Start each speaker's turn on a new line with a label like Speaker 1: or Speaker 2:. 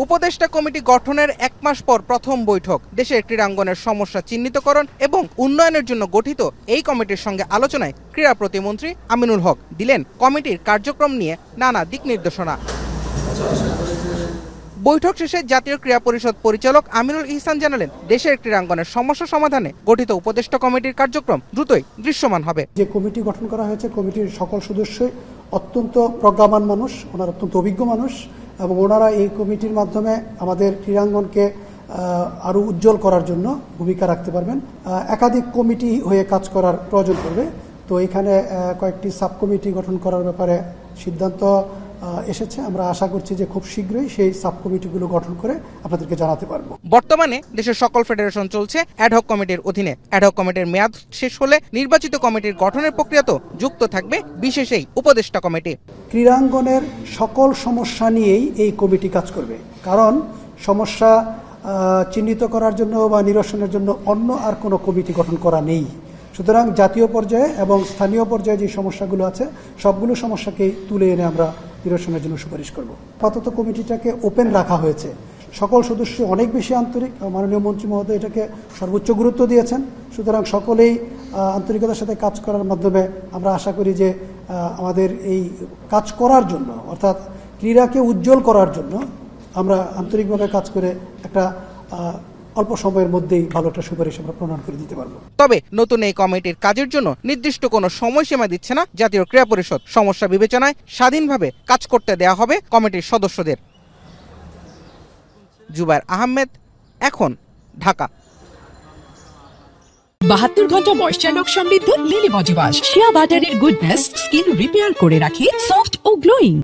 Speaker 1: উপদেষ্টা কমিটি গঠনের 1 মাস পর প্রথম বৈঠক। দেশের ক্রীড়াঙ্গনের সমস্যা চিহ্নিতকরণ এবং উন্নয়নের জন্য গঠিত এই কমিটির সঙ্গে আলোচনায় ক্রীড়া প্রতিমন্ত্রী আমিনুল হক দিলেন কমিটির কার্যক্রম নিয়ে নানা দিক নির্দেশনা। বৈঠক শেষে জাতীয় ক্রীড়া পরিষদ পরিচালক আমিনুল ইহসান জানালেন, দেশের ক্রীড়াঙ্গনের সমস্যা সমাধানে গঠিত উপদেষ্টা কমিটির কার্যক্রম দ্রুতই দৃশ্যমান হবে।
Speaker 2: যে কমিটি গঠন করা হয়েছে, কমিটির সকল সদস্যই অত্যন্ত প্রজ্ঞাবান মানুষ, ওনারা অত্যন্ত অভিজ্ঞ মানুষ এবং ওনারা এই কমিটির মাধ্যমে আমাদের ক্রীড়াঙ্গনকে আরও উজ্জ্বল করার জন্য ভূমিকা রাখতে পারবেন। একাধিক কমিটি হয়ে কাজ করার প্রয়োজন পড়বে, তো এখানে কয়েকটি সাব কমিটি গঠন করার ব্যাপারে সিদ্ধান্ত এসেছে। আমরা আশা করছি যে খুব শীঘ্রই সেই সাব কমিটিগুলো গঠন করে আপনাদেরকে জানাতে পারবো।
Speaker 1: বর্তমানে দেশের সকল ফেডারেশন চলছে অ্যাডহক কমিটির অধীনে। অ্যাডহক কমিটির মেয়াদ শেষ হলে নির্বাচিত কমিটির গঠনের প্রক্রিয়াতে যুক্ত থাকবে বিশেষ এই উপদেষ্টা কমিটি।
Speaker 2: ক্রীড়াঙ্গনের সকল সমস্যা নিয়েই এই কমিটি কাজ করবে, কারণ সমস্যা চিহ্নিত করার জন্য বা নিরসনের জন্য অন্য আর কোনো কমিটি গঠন করা নেই। সুতরাং জাতীয় পর্যায়ে এবং স্থানীয় পর্যায়ে যে সমস্যাগুলো আছে সবগুলো সমস্যাকে তুলে এনে আমরা নিরসনের জন্য সুপারিশ করব। আপাতত কমিটিটাকে ওপেন রাখা হয়েছে, সকল সদস্য অনেক বেশি আন্তরিক, মাননীয় মন্ত্রী মহোদয় এটাকে সর্বোচ্চ গুরুত্ব দিয়েছেন। সুতরাং সকলেই আন্তরিকতার সাথে কাজ করার মাধ্যমে আমরা আশা করি যে আমাদের এই কাজ করার জন্য, অর্থাৎ ক্রীড়াকে উজ্জ্বল করার জন্য আমরা আন্তরিকভাবে কাজ করে একটা অল্প সময়ের মধ্যেই ভালো একটা সুপারিশ আমরা প্রণয়ন করে দিতে পারবো।
Speaker 1: তবে নতুন এই কমিটির কাজের জন্য নির্দিষ্ট কোনো সময়সীমা দিচ্ছে না জাতীয় ক্রীড়া পরিষদ। সমস্যা বিবেচনায় স্বাধীনভাবে কাজ করতে দেয়া হবে কমিটির সদস্যদের। জুবায়ের আহমেদ, এখন, ঢাকা।
Speaker 3: 72 ঘন্টা ময়েশ্চার লক সমৃদ্ধ লিলি বডি ওয়াশ। শিয়া বাটারের গুডনেস স্কিন রিপেয়ার করে রাখে সফট ও গ্লোয়িং।